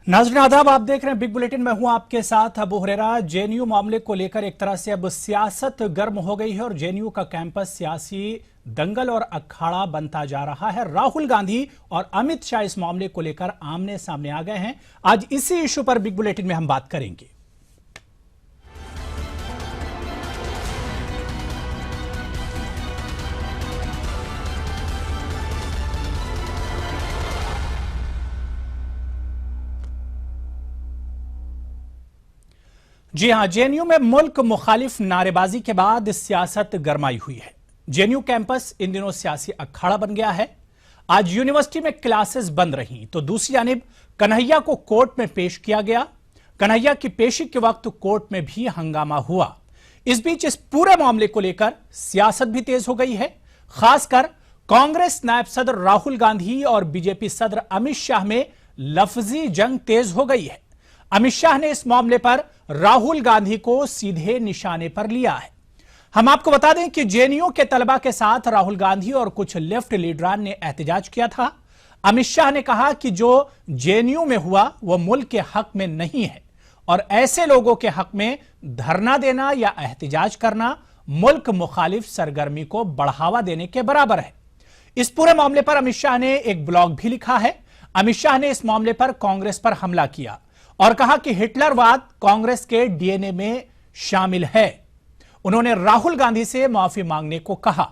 नाज़रीन आदाब, आप देख रहे हैं बिग बुलेटिन में हूं आपके साथ अबू हुरैरा। जेएनयू मामले को लेकर एक तरह से अब सियासत गर्म हो गई है और जेएनयू का कैंपस सियासी दंगल और अखाड़ा बनता जा रहा है। राहुल गांधी और अमित शाह इस मामले को लेकर आमने सामने आ गए हैं। आज इसी इशू पर बिग बुलेटिन में हम बात करेंगे। जी हां, जेएनयू में मुल्क मुखालिफ नारेबाजी के बाद सियासत गरमाई हुई है। जेएनयू कैंपस इन दिनों सियासी अखाड़ा बन गया है। आज यूनिवर्सिटी में क्लासेस बंद रहीं तो दूसरी जानिब कन्हैया को कोर्ट में पेश किया गया। कन्हैया की पेशी के वक्त कोर्ट में भी हंगामा हुआ। इस बीच इस पूरे मामले को लेकर सियासत भी तेज हो गई है। खासकर कांग्रेस नायब सदर राहुल गांधी और बीजेपी सदर अमित शाह में लफ्जी जंग तेज हो गई है। अमित शाह ने इस मामले पर राहुल गांधी को सीधे निशाने पर लिया है। हम आपको बता दें कि जेएनयू के तलबा के साथ राहुल गांधी और कुछ लेफ्ट लीडरान ने एहतजाज किया था। अमित शाह ने कहा कि जो जेएनयू में हुआ वह मुल्क के हक में नहीं है और ऐसे लोगों के हक में धरना देना या एहतजाज करना मुल्क मुखालिफ सरगर्मी को बढ़ावा देने के बराबर है। इस पूरे मामले पर अमित शाह ने एक ब्लॉग भी लिखा है। अमित शाह ने इस मामले पर कांग्रेस पर हमला किया और कहा कि हिटलरवाद कांग्रेस के डीएनए में शामिल है। उन्होंने राहुल गांधी से माफी मांगने को कहा।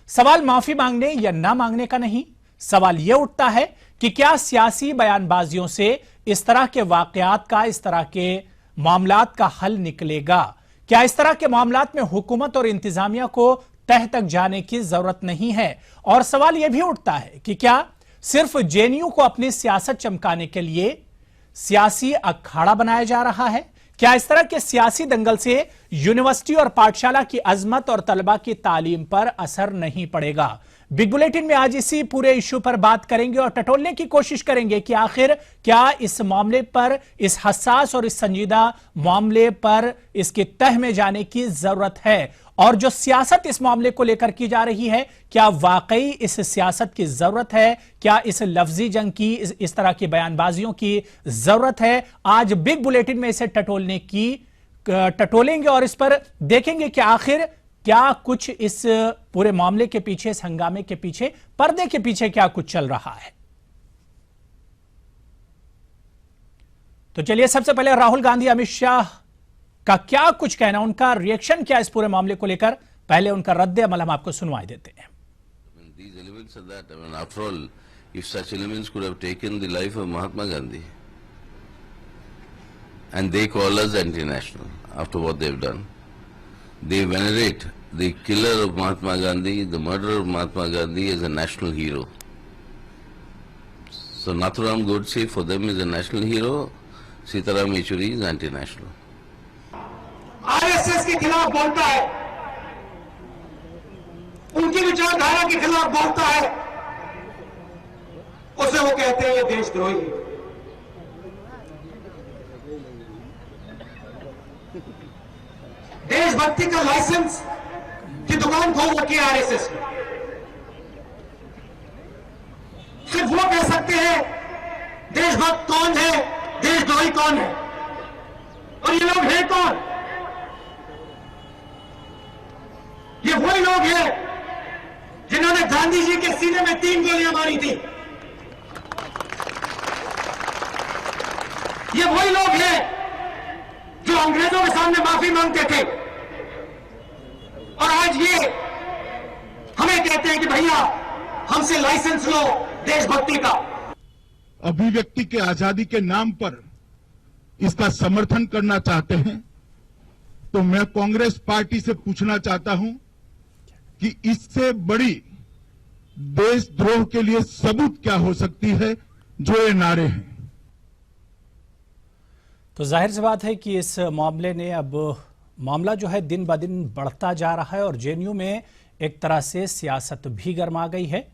सवाल माफी मांगने या ना मांगने का नहीं, सवाल यह उठता है कि क्या सियासी बयानबाजियों से इस तरह के वाकयात का, इस तरह के मामलात का हल निकलेगा? क्या इस तरह के मामलात में हुकूमत और इंतजामिया को तह तक जाने की जरूरत नहीं है? और सवाल यह भी उठता है कि क्या सिर्फ जेएनयू को अपनी सियासत चमकाने के लिए सियासी अखाड़ा बनाया जा रहा है? क्या इस तरह के सियासी दंगल से यूनिवर्सिटी और पाठशाला की अजमत और तलबा की तालीम पर असर नहीं पड़ेगा? बिग बुलेटिन में आज इसी पूरे इशू पर बात करेंगे और टटोलने की कोशिश करेंगे कि आखिर क्या इस मामले पर, इस हसास और इस संजीदा मामले पर इसके तह में जाने की जरूरत है, और जो सियासत इस मामले को लेकर की जा रही है क्या वाकई इस सियासत की जरूरत है? क्या इस लफ्जी जंग की, इस तरह की बयानबाजियों की जरूरत है? आज बिग बुलेटिन में इसे टटोलेंगे और इस पर देखेंगे कि आखिर क्या कुछ इस पूरे मामले के पीछे, इस हंगामे के पीछे, पर्दे के पीछे क्या कुछ चल रहा है। तो चलिए सबसे पहले राहुल गांधी, अमित शाह का क्या कुछ कहना, उनका रिएक्शन क्या इस पूरे मामले को लेकर, पहले उनका रद्द अमल हम आपको सुनवाई देते हैं। These elements are that, after all, if such elements could have taken the life of Mahatma Gandhi, and they call us anti-national after what they've done, they venerate the killer of Mahatma Gandhi, the murderer of Mahatma Gandhi, as a national hero. So Nathuram Godse for them is a national hero, Sitaram Yechuri is anti-national. RSS के खिलाफ बोलता है, उनकी विचारधारा के खिलाफ बोलता है, उसे वो कहते हैं ये देशद्रोही। देशभक्ति का लाइसेंस की दुकान खोल रखी है आरएसएस ने। सिर्फ वो कह सकते हैं देशभक्त कौन है, देशद्रोही कौन है, और ये लोग हैं कौन? ये वही लोग हैं जिन्होंने गांधी जी के सीने में 3 गोलियां मारी थी। ये वही लोग हैं जो अंग्रेजों के सामने माफी मांगते थे और आज ये हमें कहते हैं कि भैया हमसे लाइसेंस लो देशभक्ति का। अभिव्यक्ति के आजादी के नाम पर इसका समर्थन करना चाहते हैं तो मैं कांग्रेस पार्टी से पूछना चाहता हूं कि इससे बड़ी देशद्रोह के लिए सबूत क्या हो सकती है जो ये नारे हैं। तो जाहिर सी बात है कि इस मामले ने, अब मामला जो है दिन ब दिन बढ़ता जा रहा है और जेएनयू में एक तरह से सियासत भी गर्मा गई है।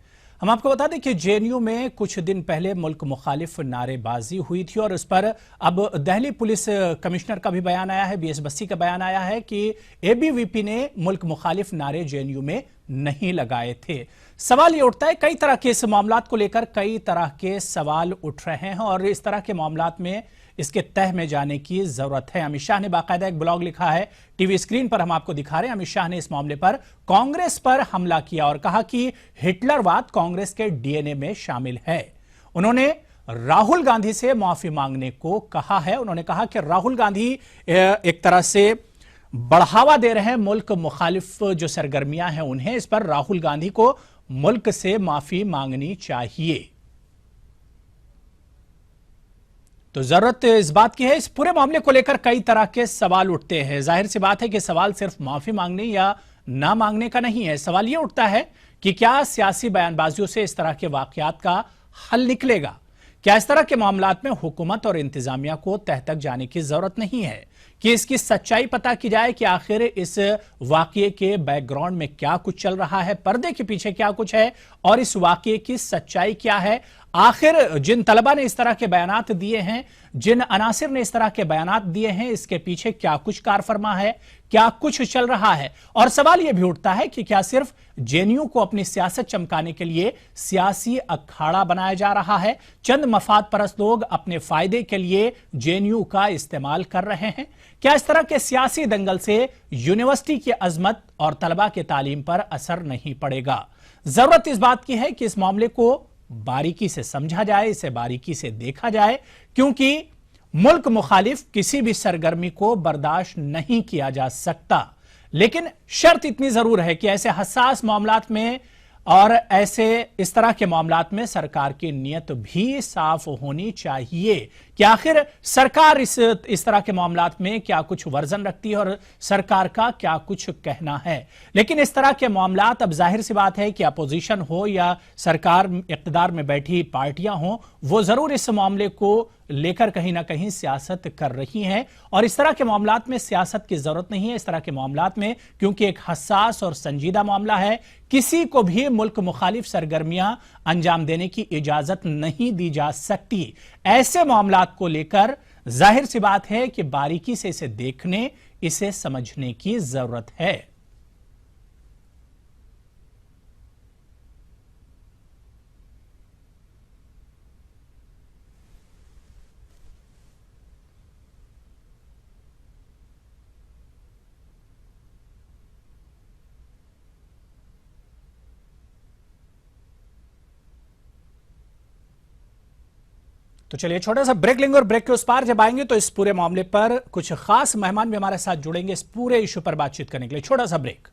हम आपको बता दें कि जेएनयू में कुछ दिन पहले मुल्क मुखालिफ नारेबाजी हुई थी और उस पर अब दिल्ली पुलिस कमिश्नर का भी बयान आया है, बीएस बस्सी का बयान आया है कि एबीवीपी ने मुल्क मुखालिफ नारे जेएनयू में नहीं लगाए थे। सवाल ये उठता है, कई तरह के इस मामलात को लेकर कई तरह के सवाल उठ रहे हैं और इस तरह के मामलात में इसके तह में जाने की जरूरत है। अमित शाह ने बाकायदा एक ब्लॉग लिखा है, टीवी स्क्रीन पर हम आपको दिखा रहे हैं। अमित शाह ने इस मामले पर कांग्रेस पर हमला किया और कहा कि हिटलरवाद कांग्रेस के डीएनए में शामिल है। उन्होंने राहुल गांधी से माफी मांगने को कहा है। उन्होंने कहा कि राहुल गांधी एक तरह से बढ़ावा दे रहे हैं मुल्क मुखालिफ जो सरगर्मियां हैं उन्हें, इस पर राहुल गांधी को मुल्क से माफी मांगनी चाहिए। तो जरूरत इस बात की है, इस पूरे मामले को लेकर कई तरह के सवाल उठते हैं। जाहिर सी बात है कि सवाल सिर्फ माफी मांगने या ना मांगने का नहीं है। सवाल यह उठता है कि क्या सियासी बयानबाजियों से इस तरह के वाकयात का हल निकलेगा? क्या इस तरह के मामलात में हुकूमत और इंतजामिया को तह तक जाने की जरूरत नहीं है कि इसकी सच्चाई पता की जाए कि आखिर इस वाकये के बैकग्राउंड में क्या कुछ चल रहा है, पर्दे के पीछे क्या कुछ है और इस वाकये की सच्चाई क्या है? आखिर जिन तलबा ने इस तरह के बयानात दिए हैं, जिन अनासिर ने इस तरह के बयानात दिए हैं, इसके पीछे क्या कुछ कारफरमा है, क्या कुछ चल रहा है? और सवाल यह भी उठता है कि क्या सिर्फ जेएनयू को अपनी सियासत चमकाने के लिए सियासी अखाड़ा बनाया जा रहा है? चंद मफाद परस्त लोग अपने फायदे के लिए जेएनयू का इस्तेमाल कर रहे हैं? क्या इस तरह के सियासी दंगल से यूनिवर्सिटी की अजमत और तलबा के तालीम पर असर नहीं पड़ेगा? जरूरत इस बात की है कि इस मामले को बारीकी से समझा जाए, इसे बारीकी से देखा जाए, क्योंकि मुल्क मुखालिफ किसी भी सरगर्मी को बर्दाश्त नहीं किया जा सकता। लेकिन शर्त इतनी जरूर है कि ऐसे हसास मामलात में और ऐसे इस तरह के मामलात में सरकार की नीयत भी साफ होनी चाहिए कि आखिर सरकार इस तरह के मामलात में क्या कुछ वर्जन रखती है और सरकार का क्या कुछ कहना है। लेकिन इस तरह के मामलात, अब जाहिर सी बात है कि अपोजिशन हो या सरकार इक़्तिदार में बैठी पार्टियां हो, वो जरूर इस मामले को लेकर कहीं ना कहीं सियासत कर रही हैं और इस तरह के मामलात में सियासत की जरूरत नहीं है। इस तरह के मामलात में, क्योंकि एक हसास और संजीदा मामला है, किसी को भी मुल्क मुखालिफ सरगर्मियां अंजाम देने की इजाजत नहीं दी जा सकती। ऐसे मामलात को लेकर जाहिर सी बात है कि बारीकी से इसे देखने, इसे समझने की जरूरत है। तो चलिए छोटा सा ब्रेक लेंगे और ब्रेक के उस पार जब आएंगे तो इस पूरे मामले पर कुछ खास मेहमान भी हमारे साथ जुड़ेंगे इस पूरे इशू पर बातचीत करने के लिए। छोटा सा ब्रेक।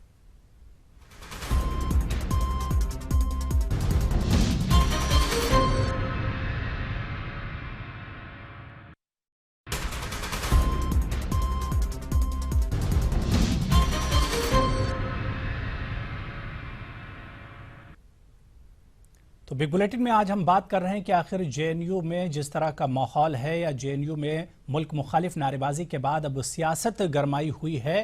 तो बिग बुलेटिन में आज हम बात कर रहे हैं कि आखिर जेएनयू में जिस तरह का माहौल है या जेएनयू में मुल्क मुखालिफ नारेबाजी के बाद अब सियासत गरमाई हुई है,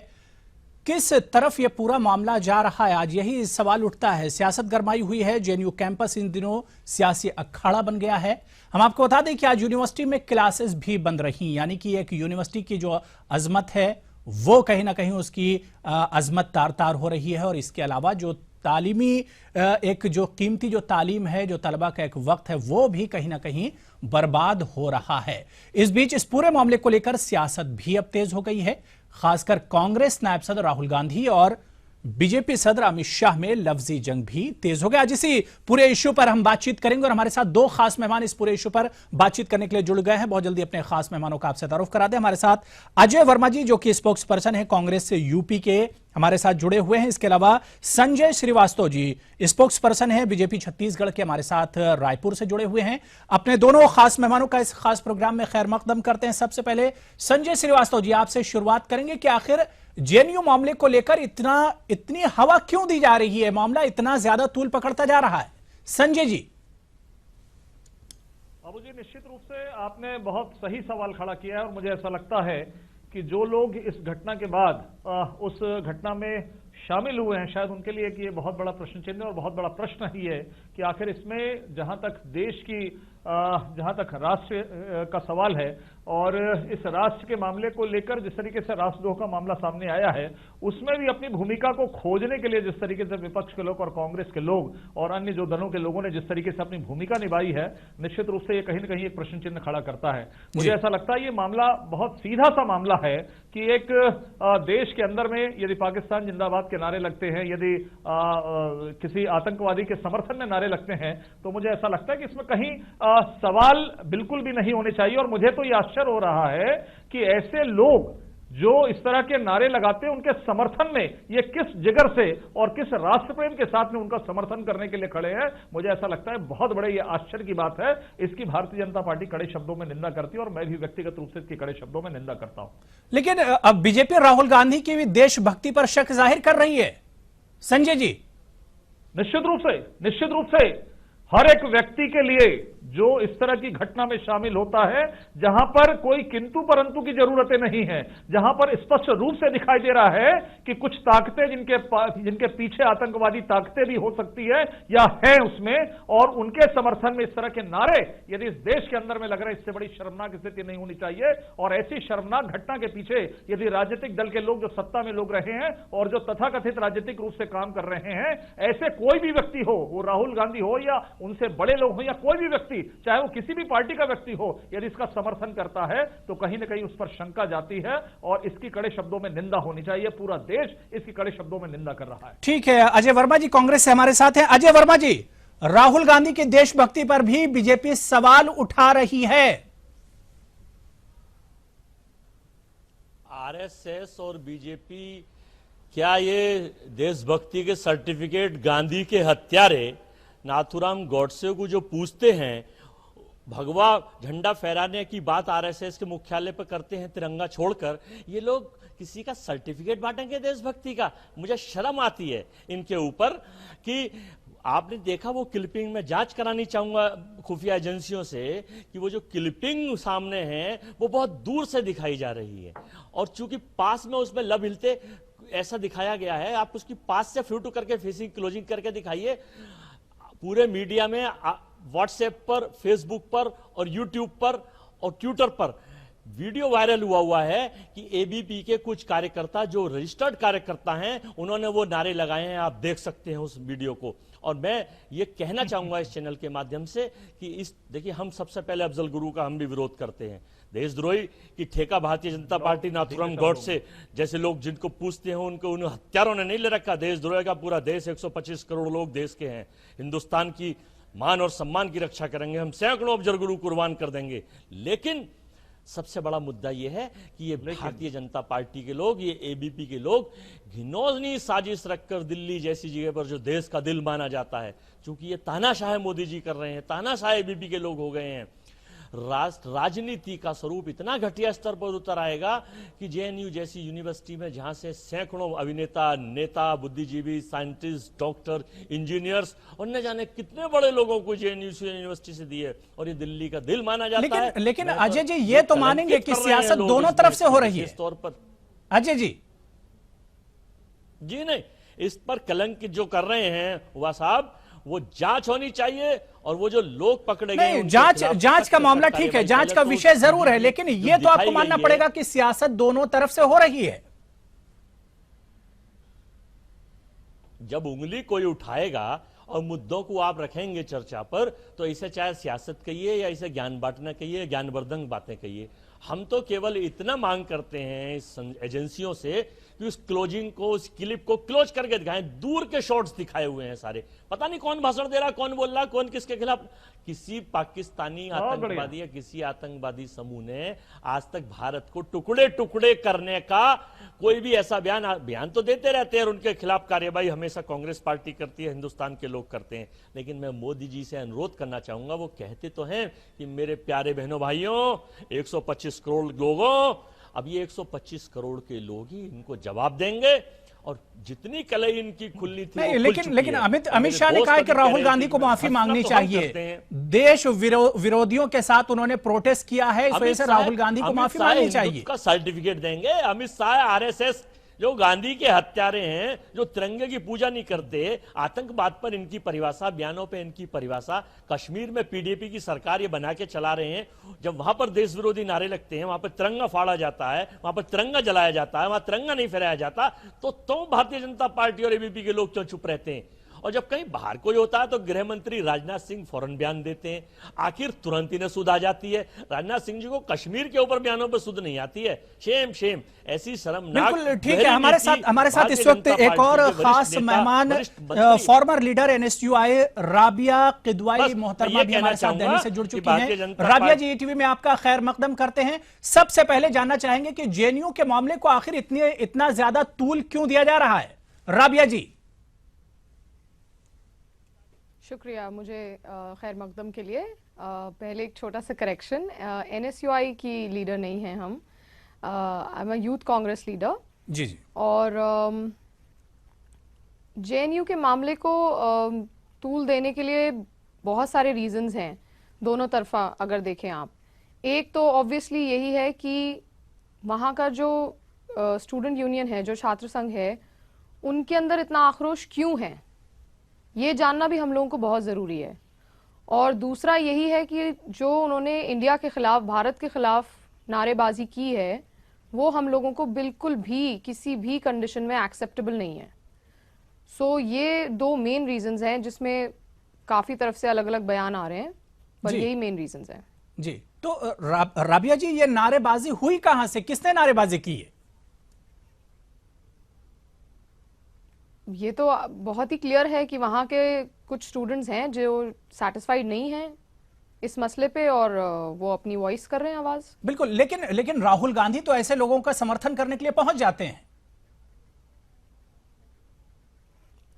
किस तरफ ये पूरा मामला जा रहा है? आज यही सवाल उठता है। सियासत गरमाई हुई है, जेएनयू कैंपस इन दिनों सियासी अखाड़ा बन गया है। हम आपको बता दें कि आज यूनिवर्सिटी में क्लासेस भी बंद रही, यानी कि एक यूनिवर्सिटी की जो अजमत है वो कहीं ना कहीं उसकी अजमत तार तार हो रही है और इसके अलावा जो तालीमी एक जो कीमती जो तालीम है, जो तलबा का एक वक्त है, वो भी कहीं ना कहीं बर्बाद हो रहा है। इस बीच इस पूरे मामले को लेकर सियासत भी अब तेज हो गई है। खासकर कांग्रेस नायब सदर राहुल गांधी और बीजेपी सदर अमित शाह में लफ्जी जंग भी तेज हो गया। आज इसी पूरे इश्यू पर हम बातचीत करेंगे और हमारे साथ दो खास मेहमान इस पूरे इश्यू पर बातचीत करने के लिए जुड़ गए हैं। बहुत जल्दी अपने खास मेहमानों का आपसे तारुफ करा दें। हमारे साथ अजय वर्मा जी, जो कि स्पोक्स पर्सन है कांग्रेस से यूपी के, हमारे साथ जुड़े हुए हैं। इसके अलावा संजय श्रीवास्तव जी, स्पोक्स पर्सन है बीजेपी छत्तीसगढ़ के, हमारे साथ रायपुर से जुड़े हुए हैं। अपने दोनों खास मेहमानों का इस खास प्रोग्राम में खैर मकदम करते हैं। सबसे पहले संजय श्रीवास्तव जी, आपसे शुरुआत करेंगे कि आखिर जेएनयू मामले को लेकर इतनी हवा क्यों दी जा रही है? मामला इतना ज्यादा तूल पकड़ता जा रहा है। संजय जी। बाबू जी, निश्चित रूप से आपने बहुत सही सवाल खड़ा किया है और मुझे ऐसा लगता है कि जो लोग इस घटना के बाद उस घटना में शामिल हुए हैं, शायद उनके लिए कि ये बहुत बड़ा प्रश्न चिन्ह है और बहुत बड़ा प्रश्न ही है कि आखिर इसमें जहां तक देश की जहां तक राष्ट्र का सवाल है और इस राष्ट्र के मामले को लेकर जिस तरीके से राष्ट्रद्रोह का मामला सामने आया है, उसमें भी अपनी भूमिका को खोजने के लिए जिस तरीके से विपक्ष के लोग और कांग्रेस के लोग और अन्य जो दलों के लोगों ने जिस तरीके से अपनी भूमिका निभाई है, निश्चित रूप से ये कहीं न कहीं एक प्रश्न चिन्ह खड़ा करता है। मुझे ऐसा लगता है ये मामला बहुत सीधा सा मामला है कि एक देश के अंदर में यदि पाकिस्तान जिंदाबाद के नारे लगते हैं, यदि किसी आतंकवादी के समर्थन में नारे लगते हैं, तो मुझे ऐसा लगता है कि इसमें कहीं सवाल बिल्कुल भी नहीं होने चाहिए। और मुझे तो यह आश्चर्य हो रहा है कि ऐसे लोग जो इस तरह के नारे लगाते हैं, उनके समर्थन में ये किस जिगर से और किस राष्ट्र प्रेम के साथ में उनका समर्थन करने के लिए खड़े हैं। मुझे ऐसा लगता है बहुत बड़े ये आश्चर्य की बात है। इसकी भारतीय जनता पार्टी कड़े शब्दों में निंदा करती है और मैं भी व्यक्तिगत रूप से इसकी कड़े शब्दों में निंदा करता हूं। लेकिन अब बीजेपी राहुल गांधी की भी देशभक्ति पर शक जाहिर कर रही है संजय जी। निश्चित रूप से हर एक व्यक्ति के लिए जो इस तरह की घटना में शामिल होता है, जहां पर कोई किंतु परंतु की जरूरतें नहीं है, जहां पर स्पष्ट रूप से दिखाई दे रहा है कि कुछ ताकतें जिनके पीछे आतंकवादी ताकतें भी हो सकती है या है उसमें, और उनके समर्थन में इस तरह के नारे यदि इस देश के अंदर में लग रहे हैं, इससे बड़ी शर्मनाक स्थिति नहीं होनी चाहिए। और ऐसी शर्मनाक घटना के पीछे यदि राजनीतिक दल के लोग जो सत्ता में लोग रहे हैं और जो तथाकथित राजनीतिक रूप से काम कर रहे हैं, ऐसे कोई भी व्यक्ति हो, वो राहुल गांधी हो या उनसे बड़े लोग हो या कोई भी व्यक्ति, चाहे वो किसी भी पार्टी का व्यक्ति हो, यदि इसका समर्थन करता है तो कहीं ना कहीं उस पर शंका जाती है और इसकी कड़े शब्दों में निंदा होनी चाहिए। पूरा देश इसकी कड़े शब्दों में निंदा कर रहा है। ठीक है, अजय वर्मा जी कांग्रेस से हमारे साथ हैं। अजय वर्मा जी, राहुल गांधी की देशभक्ति पर भी बीजेपी सवाल उठा रही है। आरएसएस और बीजेपी क्या ये देशभक्ति के सर्टिफिकेट गांधी के हत्यारे नाथूराम गॉडसे को जो पूछते हैं, भगवा झंडा फहराने की बात आरएसएस के मुख्यालय पर करते हैं तिरंगा छोड़कर, ये लोग किसी का सर्टिफिकेट बांटेंगे देशभक्ति का? मुझे शर्म आती है इनके ऊपर कि आपने देखा वो क्लिपिंग में जांच करानी चाहूंगा खुफिया एजेंसियों से कि वो जो क्लिपिंग सामने है वो बहुत दूर से दिखाई जा रही है और चूंकि पास में उसमें लब हिलते ऐसा दिखाया गया है। आप उसकी पास से फ्लूट करके फेसिंग क्लोजिंग करके दिखाइए। पूरे मीडिया में व्हाट्सएप पर, फेसबुक पर और यूट्यूब पर और ट्विटर पर वीडियो वायरल हुआ है कि एबीपी के कुछ कार्यकर्ता जो रजिस्टर्ड कार्यकर्ता हैं, उन्होंने वो नारे लगाए हैं। आप देख सकते हैं उस वीडियो को। और मैं ये कहना चाहूंगा इस चैनल के माध्यम से कि देखिए, हम सबसे पहले अफजल गुरु का हम भी विरोध करते हैं। देशद्रोही की ठेका भारतीय जनता पार्टी नाथूराम गॉडसे जैसे लोग जिनको पूछते हैं उनको उन हत्यारों ने नहीं ले रखा। देशद्रोही का पूरा देश 125 करोड़ लोग देश के हैं। हिंदुस्तान की मान और सम्मान की रक्षा करेंगे, हम सैकड़ों अफजल गुरु कुर्बान कर देंगे। लेकिन सबसे बड़ा मुद्दा यह है कि ये भारतीय जनता पार्टी के लोग, ये एबीपी के लोग घिनौनी साजिश रखकर दिल्ली जैसी जगह पर जो देश का दिल माना जाता है, चूंकि ये तानाशाह मोदी जी कर रहे हैं, तानाशाह एबीपी के लोग हो गए हैं, राजनीति का स्वरूप इतना घटिया स्तर पर उतर आएगा कि जेएनयू जैसी यूनिवर्सिटी में जहां से सैकड़ों अभिनेता, नेता, बुद्धिजीवी, साइंटिस्ट, डॉक्टर, इंजीनियर्स और न जाने कितने बड़े लोगों को जेएनयू यूनिवर्सिटी से दिए और ये दिल्ली का दिल माना जाता है। लेकिन अजय जी, ये तो मानेंगे कि सियासत दोनों तरफ से हो रही है इस तौर पर। अजय जी नहीं, इस पर कलंकित जो कर रहे हैं हुआ साहब, वो जांच होनी चाहिए और वो जो लोग पकड़े गए, जांच का मामला ठीक है, जांच का विषय जरूर है, लेकिन ये तो आपको मानना पड़ेगा कि सियासत दोनों तरफ से हो रही है। जब उंगली कोई उठाएगा और मुद्दों को आप रखेंगे चर्चा पर, तो इसे चाहे सियासत कहिए या इसे ज्ञान बांटना कहिए, ज्ञानवर्धक बातें कहिए। हम तो केवल इतना मांग करते हैं इस एजेंसियों से कि उस क्लोजिंग को, उस क्लिप को क्लोज करके दिखाएं। दूर के शॉट्स दिखाए हुए हैं सारे, पता नहीं कौन भाषण दे रहा, कौन बोल रहा, कौन किसके खिलाफ। किसी पाकिस्तानी आतंकवादी या किसी आतंकवादी समूह ने आज तक भारत को टुकड़े टुकड़े करने का कोई भी ऐसा बयान तो देते रहते हैं और उनके खिलाफ कार्यवाही हमेशा कांग्रेस पार्टी करती है, हिंदुस्तान के लोग करते हैं। लेकिन मैं मोदी जी से अनुरोध करना चाहूंगा, वो कहते तो हैं कि मेरे प्यारे बहनों भाइयों, 125 करोड़ लोगों, अब ये 125 करोड़ के लोग ही इनको जवाब देंगे और जितनी कलई इनकी खुलनी थी नहीं, वो खुल लेकिन चुकी लेकिन है। अमित शाह ने दोस्त कहा है कि अभी कह राहुल रहे गांधी थे को कि माफी फैसला मांगनी तो हम चाहिए। करते हैं। देश विरोधियों के साथ उन्होंने प्रोटेस्ट किया है, इस वजह से राहुल गांधी को माफी मांगनी चाहिए। का सर्टिफिकेट देंगे अमित शाह, आरएसएस जो गांधी के हत्यारे हैं, जो तिरंगे की पूजा नहीं करते, आतंकवाद पर इनकी परिभाषा, बयानों पे इनकी परिभाषा, कश्मीर में पीडीपी की सरकार ये बना के चला रहे हैं। जब वहां पर देश विरोधी नारे लगते हैं, वहां पर तिरंगा फाड़ा जाता है, वहां पर तिरंगा जलाया जाता है, वहां तिरंगा नहीं फहराया जाता, तो भारतीय जनता पार्टी और एबीपी के लोग क्यों चुप रहते हैं? और जब कहीं बाहर कोई होता है तो गृह मंत्री राजनाथ सिंह फौरन बयान देते हैं, आखिर तुरंत इन्हें सुध आ जाती है। राजनाथ सिंह जी को कश्मीर के ऊपर बयानों पर सुध नहीं आती है। शेम शेम, ऐसी शर्मनाक। बिल्कुल ठीक है। हमारे साथ इस वक्त एक और खास मेहमान, farmer leader NSUI Rabia Kidwai मोहतरमा भी हमारे साथ दिल्ली से जुड़ चुकी हैं। राबिया जी, ईटीवी में आपका खैर मकदम करते हैं। सबसे पहले जानना चाहेंगे कि जेएनयू के मामले को आखिर इतना ज्यादा तूल क्यों दिया जा रहा है? राबिया जी। शुक्रिया मुझे खैर मकदम के लिए। पहले एक छोटा सा करेक्शन, एनएसयूआई की लीडर नहीं है हम, I am a youth Congress leader. जी जी। और जेएनयू के मामले को तूल देने के लिए बहुत सारे रीजंस हैं, दोनों तरफा अगर देखें आप। एक तो ऑब्वियसली यही है कि वहाँ का जो स्टूडेंट यूनियन है, जो छात्र संघ है, उनके अंदर इतना आक्रोश क्यों है, ये जानना भी हम लोगों को बहुत ज़रूरी है। और दूसरा यही है कि जो उन्होंने इंडिया के ख़िलाफ़, भारत के ख़िलाफ़ नारेबाजी की है, वो हम लोगों को बिल्कुल भी किसी भी कंडीशन में एक्सेप्टेबल नहीं है। सो ये दो मेन रीजंस हैं, जिसमें काफ़ी तरफ से अलग अलग बयान आ रहे हैं, पर यही मेन रीजंस हैं। जी, तो राबिया जी, ये नारेबाजी हुई कहाँ से, किसने नारेबाजी की है? ये तो बहुत ही क्लियर है कि वहाँ के कुछ स्टूडेंट्स हैं जो सेटिस्फाइड नहीं हैं इस मसले पे, और वो अपनी वॉइस कर रहे हैं, आवाज। बिल्कुल, लेकिन राहुल गांधी तो ऐसे लोगों का समर्थन करने के लिए पहुंच जाते हैं।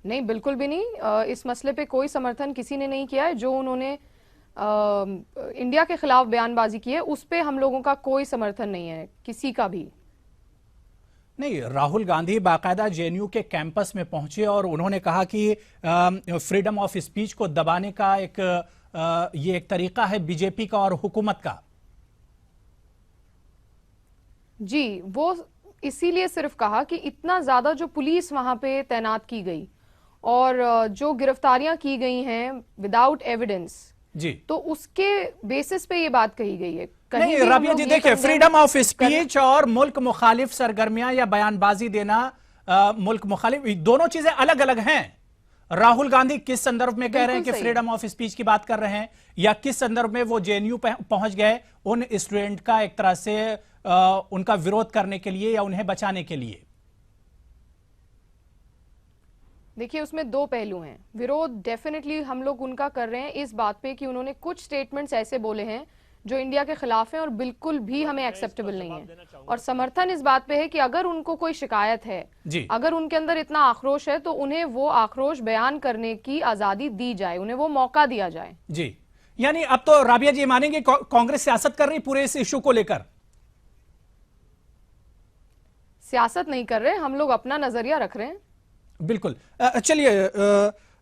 नहीं, बिल्कुल भी नहीं। इस मसले पे कोई समर्थन किसी ने नहीं किया है। जो उन्होंने इंडिया के खिलाफ बयानबाजी की है, उस पे हम लोगों का कोई समर्थन नहीं है, किसी का भी नहीं। राहुल गांधी बाकायदा जेएनयू के कैंपस में पहुंचे और उन्होंने कहा कि फ्रीडम ऑफ स्पीच को दबाने का ये एक तरीका है बीजेपी का और हुकूमत का। जी, वो इसीलिए सिर्फ कहा कि इतना ज्यादा जो पुलिस वहां पे तैनात की गई और जो गिरफ्तारियां की गई हैं विदाउट एविडेंस, जी, तो उसके बेसिस पे ये बात कही गई है। नहीं राबिया जी, देखिए, फ्रीडम ऑफ स्पीच और मुल्क मुखालिफ सरगर्मियां या बयानबाजी देना, मुल्क मुखालिफ, दोनों चीजें अलग अलग हैं। राहुल गांधी किस संदर्भ में कह रहे हैं कि फ्रीडम ऑफ स्पीच की बात कर रहे हैं, या किस संदर्भ में वो जेएनयू पहुंच गए उन स्टूडेंट का एक तरह से उनका विरोध करने के लिए या उन्हें बचाने के लिए? देखिए, उसमें दो पहलू हैं। विरोध डेफिनेटली हम लोग उनका कर रहे हैं इस बात पे कि उन्होंने कुछ स्टेटमेंट्स ऐसे बोले हैं जो इंडिया के खिलाफ हैं और बिल्कुल भी हमें एक्सेप्टेबल नहीं है। और समर्थन इस बात पे है कि अगर उनको कोई शिकायत है, अगर उनके अंदर इतना आक्रोश है, तो उन्हें वो आक्रोश बयान करने की आजादी दी जाए, उन्हें वो मौका दिया जाए। जी, यानी अब तो राबिया जी मानेंगे कांग्रेस सियासत कर रही पूरे इस इशू को लेकर? सियासत नहीं कर रहे, हम लोग अपना नजरिया रख रहे हैं। बिल्कुल। चलिए,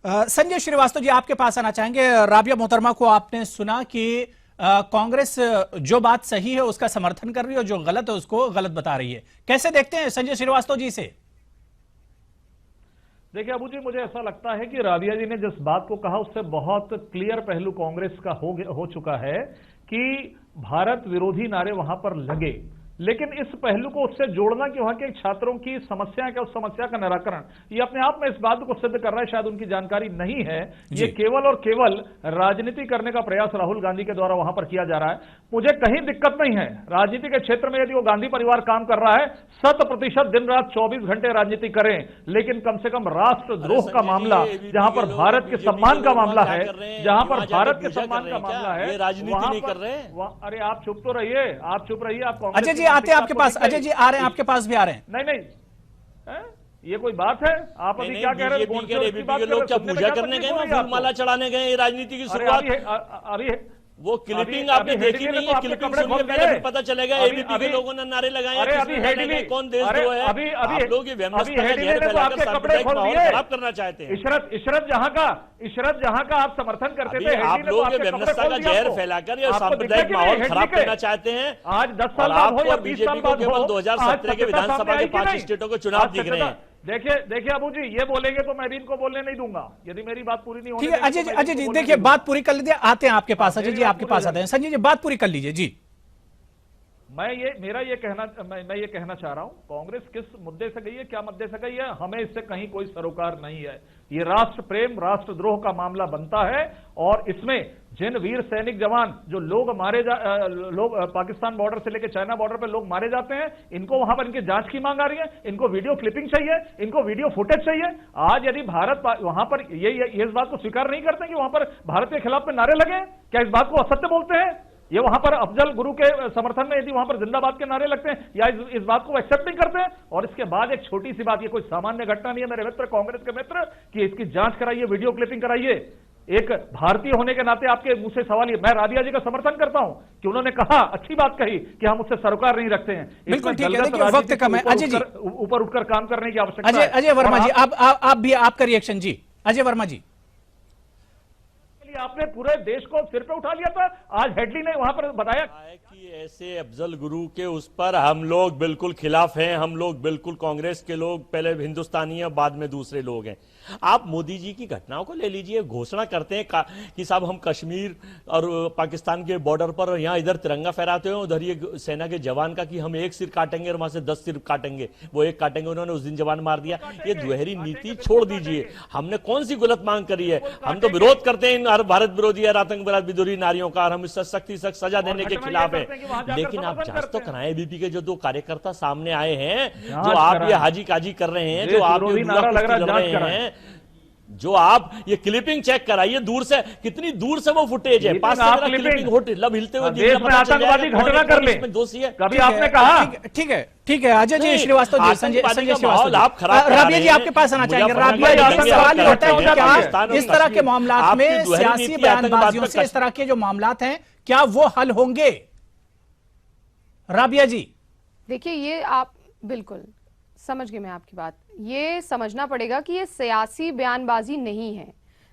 संजय श्रीवास्तव जी आपके पास आना चाहेंगे। राबिया मोहतरमा को आपने सुना कि कांग्रेस जो बात सही है उसका समर्थन कर रही है और जो गलत है उसको गलत बता रही है। कैसे देखते हैं संजय श्रीवास्तव जी से? देखिए अबू जी, मुझे ऐसा लगता है कि राबिया जी ने जिस बात को कहा उससे बहुत क्लियर पहलू कांग्रेस का हो चुका है कि भारत विरोधी नारे वहां पर लगे, लेकिन इस पहलू को उससे जोड़ना कि वहां के छात्रों की समस्या क्या, उस समस्या का निराकरण, ये अपने आप में इस बात को सिद्ध कर रहा है शायद उनकी जानकारी नहीं है। ये केवल और केवल राजनीति करने का प्रयास राहुल गांधी के द्वारा वहां पर किया जा रहा है। मुझे कहीं दिक्कत नहीं है राजनीति के क्षेत्र में, यदि वो गांधी परिवार काम कर रहा है 100% दिन रात 24 घंटे राजनीति करें, लेकिन कम से कम राष्ट्रद्रोह का मामला, जहां पर भारत के सम्मान का मामला है, जहां पर भारत के सम्मान का मामला है, राजनीति नहीं कर रहे। अरे आप चुप तो रहिए, आप चुप रहिए। आप अजय जी आते हैं आपके पास, अजय जी आ रहे हैं आपके पास भी आ रहे हैं। नहीं, ये कोई बात है? आप अभी क्या कह रहे हैं? लोग क्या पूजा करने गए, फूलमाला चढ़ाने गए, राजनीति की शुरुआत? वो क्लिपिंग आपने देखी नहीं है, क्लिपिंग सुन के पहले फिर पता चलेगा एबीपी के लोगों ने नारे लगाए हैं, किसने नारे लगाए, कौन देशद्रोह है। आप लोग ये व्यवस्था का जहर फैलाकर सांप्रदायिक माहौल खराब करना चाहते हैं। इशरत जहां का आप समर्थन करते थे, आप लोग ये व्यवस्था का जहर फैलाकर ये सांप्रदायिक माहौल खराब करना चाहते हैं। आज 10 साल बाद हो या 20 साल बीजेपी को बाद केवल हो, 2017 के विधानसभा के 5 स्टेटों को चुनाव दिख रहे हैं। देखिए अबू जी, ये बोलेंगे तो मैं भी इनको बोलने नहीं दूंगा, यदि मेरी बात पूरी नहीं होगी। ठीक है अजय जी देखिए बात पूरी कर लीजिए, आते हैं आपके पास। अजय जी आपके पास आते हैं। संजय जी बात पूरी कर लीजिए जी। मैं ये कहना चाह रहा हूं, कांग्रेस किस मुद्दे से गई है, क्या मुद्दे से गई है, हमें इससे कहीं कोई सरोकार नहीं है। ये राष्ट्र प्रेम, राष्ट्रद्रोह का मामला बनता है और इसमें जिन वीर सैनिक जवान जो लोग पाकिस्तान बॉर्डर से लेकर चाइना बॉर्डर पर लोग मारे जाते हैं, इनको वहां पर इनकी जांच की मांग आ रही है, इनको वीडियो क्लिपिंग चाहिए, इनको वीडियो फुटेज चाहिए। आज यदि भारत वहां पर ये इस बात को स्वीकार नहीं करते कि वहां पर भारत के खिलाफ में नारे लगे, क्या इस बात को असत्य बोलते हैं? ये वहां पर अफजल गुरु के समर्थन में यदि वहां पर जिंदाबाद के नारे लगते हैं, या इस बात को एक्सेप्ट नहीं करते हैं? और इसके बाद एक छोटी सी बात, ये कोई सामान्य घटना नहीं है मेरे मित्र, कांग्रेस के मित्र, कि इसकी जांच कराइए, वीडियो क्लिपिंग कराइए। एक भारतीय होने के नाते आपके मुंह से सवाल, मैं राबिया जी का समर्थन करता हूं कि उन्होंने कहा, अच्छी बात कही कि हम उससे सरोकार नहीं रखते हैं। बिल्कुल ठीक है, देखिए वक्त कम है। अजय जी ऊपर उठकर काम करने की आवश्यकता है। अजय वर्मा जी आप भी आपका रिएक्शन जी। अजय वर्मा जी, आपने पूरे देश को सिर पे उठा लिया था, आज हेडली ने वहां पर बताया कि ऐसे अफजल गुरु के उस पर हम लोग बिल्कुल खिलाफ हैं। हम लोग बिल्कुल कांग्रेस के लोग पहले हिंदुस्तानी हैं, बाद में दूसरे लोग हैं। आप मोदी जी की घटनाओं को ले लीजिए, घोषणा करते हैं कि साहब हम कश्मीर और पाकिस्तान के बॉर्डर पर यहाँ इधर तिरंगा फहराते हैं, उधर ये सेना के जवान का कि हम एक सिर काटेंगे और वहां से 10 सिर काटेंगे, वो एक काटेंगे, उन्होंने उस दिन जवान मार दिया। ये दुहरी नीति छोड़ दीजिए। हमने कौन सी गलत मांग करी है? हम तो विरोध करते हैं भारत विरोधी और आतंकवाद विरोधी नारियों का, और हम इससे सख्त सजा देने के खिलाफ है। लेकिन आप जांच तो कराएं। एबीपी के जो 2 कार्यकर्ता सामने आए हैं, जो आप ये हाजी काजी कर रहे हैं, जो आप ये लड़ रहे हैं, जो आप ये क्लिपिंग चेक कराइए दूर से, कितनी दूर से वो फुटेज है। 5 से क्लिपिंग लब हिलते हुए देश में आतंकवादी घटना कर ले, दोषी है। कभी आपने कहा? ठीक है अजय जी श्रीवास्तव जी, संजय श्रीवास्तव आप खराब, राबिया जी आपके पास आना चाहेंगे। राबिया जी सवाल ये होता है कि क्या इस तरह के मामलों में सियासी बयानबाजियों से इस तरह के जो मामला हैं, क्या वो हल होंगे? राबिया जी देखिए, ये आप बिल्कुल समझ गए मैं आपकी बात। ये समझना पड़ेगा कि ये सियासी बयानबाजी नहीं है।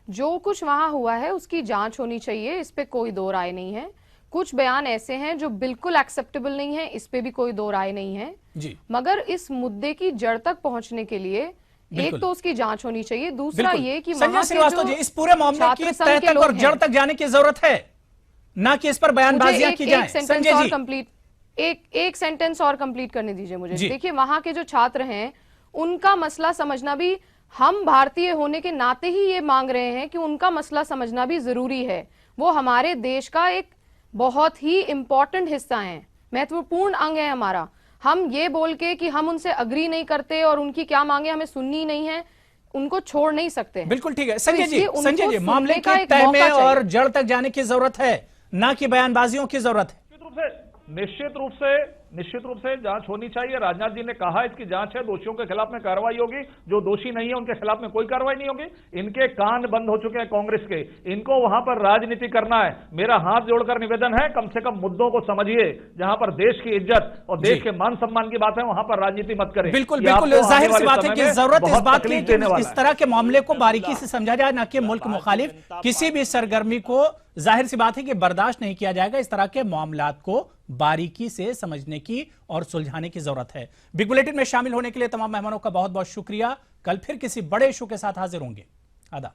जो कुछ वहां हुआ है उसकी जांच होनी चाहिए, इस पे कोई दो राय नहीं है। कुछ बयान ऐसे हैं जो बिल्कुल एक्सेप्टेबल नहीं है, इस पे भी कोई दो राय नहीं है जी। मगर इस मुद्दे की जड़ तक पहुंचने के लिए एक तो उसकी जांच होनी चाहिए, दूसरा ये कि संजय श्रीवास्तव जी, इस पूरे मामले की तह तक और जड़ तक जाने की जरूरत है, ना कि इस पर बयानबाजियां की जाएं। संजय जी कंप्लीट एक सेंटेंस और कंप्लीट करने दीजिए मुझे। देखिए, वहां के जो छात्र हैं उनका मसला समझना भी, हम भारतीय होने के नाते ही ये मांग रहे हैं कि उनका मसला समझना भी जरूरी है। वो हमारे देश का एक बहुत ही इंपॉर्टेंट हिस्सा है, महत्वपूर्ण अंग है हमारा। हम ये बोल के कि हम उनसे अग्री नहीं करते और उनकी क्या मांगे हमें सुननी नहीं है, उनको छोड़ नहीं सकते। बिल्कुल ठीक है संजय जी, मामले की तह में और जड़ तक जाने की जरूरत है, ना कि बयानबाजियों की जरूरत है। निश्चित रूप से जांच होनी चाहिए। राजनाथ जी ने कहा इसकी जांच है, दोषियों के खिलाफ में कार्रवाई होगी, जो दोषी नहीं है उनके खिलाफ में कोई कार्रवाई नहीं होगी। इनके कान बंद हो चुके हैं कांग्रेस के, इनको वहां पर राजनीति करना है। मेरा हाथ जोड़कर निवेदन है, कम से कम मुद्दों को समझिए, जहां पर देश की इज्जत और देश के मान सम्मान की बात है, वहां पर राजनीति मत करें। बिल्कुल जाहिर सी बात है कि जरूरत इस बात की इस तरह के मामले को बारीकी से समझा जाए, ना कि मुल्क मुखालिफ किसी भी सरगर्मी को जाहिर सी बात है कि बर्दाश्त नहीं किया जाएगा। इस तरह के मामलात को बारीकी से समझने की और सुलझाने की जरूरत है। बिग बुलेटिन में शामिल होने के लिए तमाम मेहमानों का बहुत बहुत शुक्रिया। कल फिर किसी बड़े इशू के साथ हाजिर होंगे। आदाब।